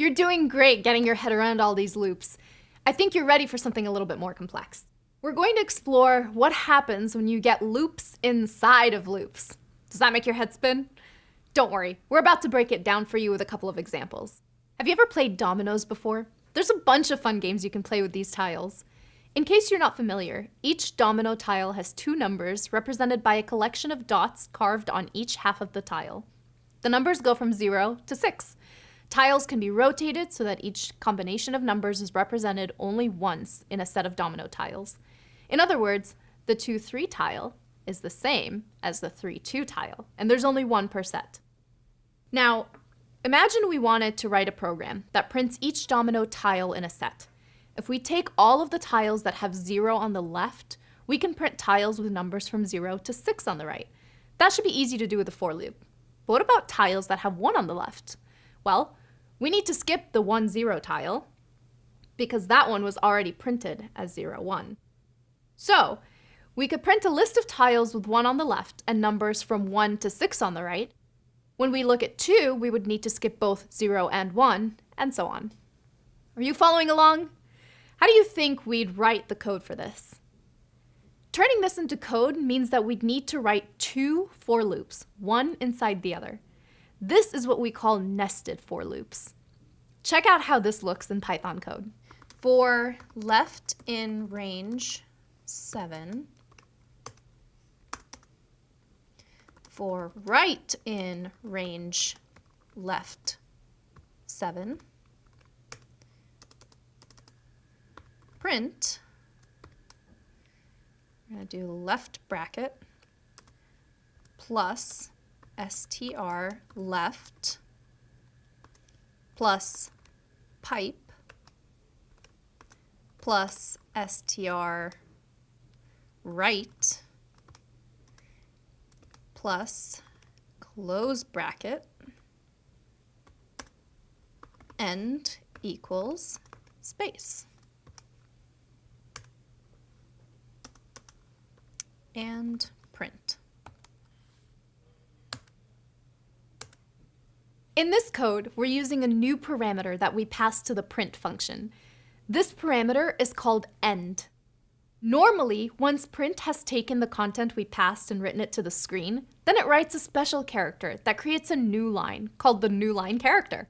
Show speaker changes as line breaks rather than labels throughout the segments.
You're doing great getting your head around all these loops. I think you're ready for something a little bit more complex. We're going to explore what happens when you get loops inside of loops. Does that make your head spin? Don't worry, we're about to break it down for you with a couple of examples. Have you ever played Dominoes before? There's a bunch of fun games you can play with these tiles. In case you're not familiar, each domino tile has two numbers represented by a collection of dots carved on each half of the tile. The numbers go from 0 to 6. Tiles can be rotated so that each combination of numbers is represented only once in a set of domino tiles. In other words, the 2-3 tile is the same as the 3-2 tile, and there's only one per set. Now, imagine we wanted to write a program that prints each domino tile in a set. If we take all of the tiles that have 0 on the left, we can print tiles with numbers from 0 to 6 on the right. That should be easy to do with a for loop. But what about tiles that have 1 on the left? Well, we need to skip the 1-0 tile because that one was already printed as 0-1. So, we could print a list of tiles with 1 on the left and numbers from 1 to 6 on the right. When we look at 2, we would need to skip both 0 and 1, and so on. Are you following along? How do you think we'd write the code for this? Turning this into code means that we'd need to write 2 for loops, one inside the other. This is what we call nested for loops. Check out how this looks in Python code. For left in range 7, for right in range left 7, print, we're going to do left bracket plus str left plus pipe plus str right plus close bracket end equals space. And print. In this code, we're using a new parameter that we pass to the print function. This parameter is called end. Normally, once print has taken the content we passed and written it to the screen, then it writes a special character that creates a new line called the new line character.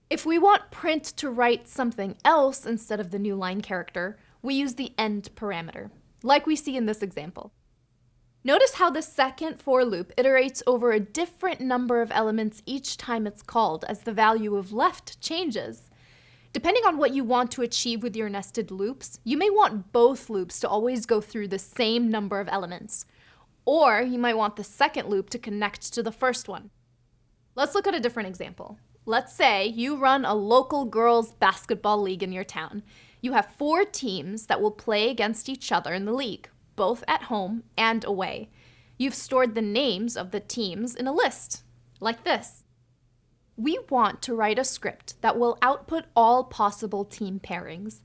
If we want print to write something else instead of the new line character, we use the end parameter, like we see in this example. Notice how the second for loop iterates over a different number of elements each time it's called as the value of left changes. Depending on what you want to achieve with your nested loops, you may want both loops to always go through the same number of elements. Or you might want the second loop to connect to the first one. Let's look at a different example. Let's say you run a local girls' basketball league in your town. You have 4 teams that will play against each other in the league, both at home and away. You've stored the names of the teams in a list, like this. We want to write a script that will output all possible team pairings.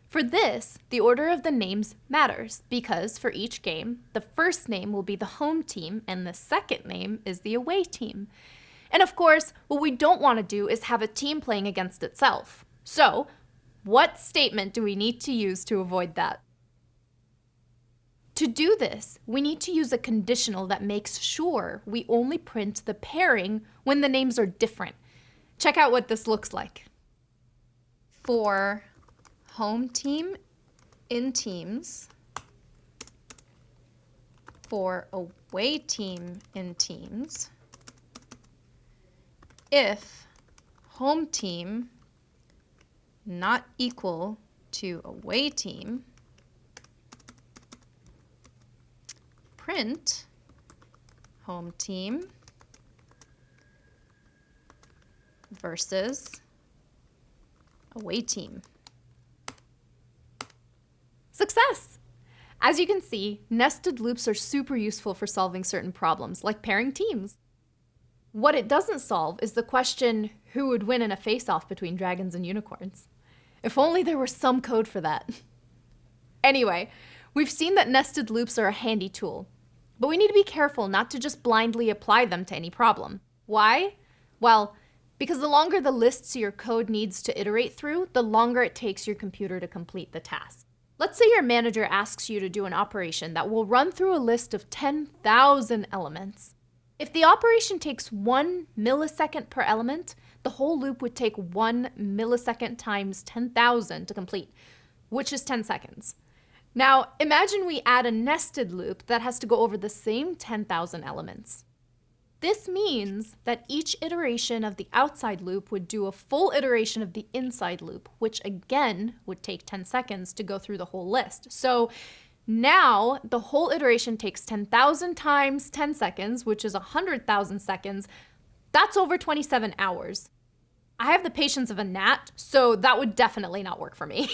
For this, the order of the names matters because for each game, the first name will be the home team and the second name is the away team. And of course, what we don't want to do is have a team playing against itself. So, what statement do we need to use to avoid that? To do this, we need to use a conditional that makes sure we only print the pairing when the names are different. Check out what this looks like. For home team in teams, for away team in teams, if home team not equal to away team, print home team versus away team. Success! As you can see, nested loops are super useful for solving certain problems, like pairing teams. What it doesn't solve is the question, who would win in a face-off between dragons and unicorns? If only there were some code for that. Anyway, we've seen that nested loops are a handy tool. But we need to be careful not to just blindly apply them to any problem. Why? Well, because the longer the lists your code needs to iterate through, the longer it takes your computer to complete the task. Let's say your manager asks you to do an operation that will run through a list of 10,000 elements. If the operation takes 1 millisecond per element, the whole loop would take 1 millisecond times 10,000 to complete, which is 10 seconds. Now, imagine we add a nested loop that has to go over the same 10,000 elements. This means that each iteration of the outside loop would do a full iteration of the inside loop, which again would take 10 seconds to go through the whole list. So now the whole iteration takes 10,000 times 10 seconds, which is 100,000 seconds. That's over 27 hours. I have the patience of a gnat, so that would definitely not work for me.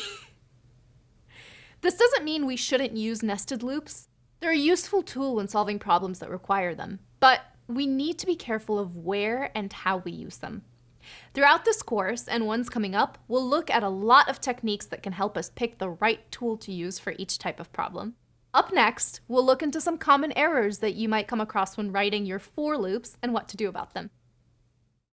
This doesn't mean we shouldn't use nested loops. They're a useful tool when solving problems that require them, but we need to be careful of where and how we use them. Throughout this course, and ones coming up, we'll look at a lot of techniques that can help us pick the right tool to use for each type of problem. Up next, we'll look into some common errors that you might come across when writing your for loops and what to do about them.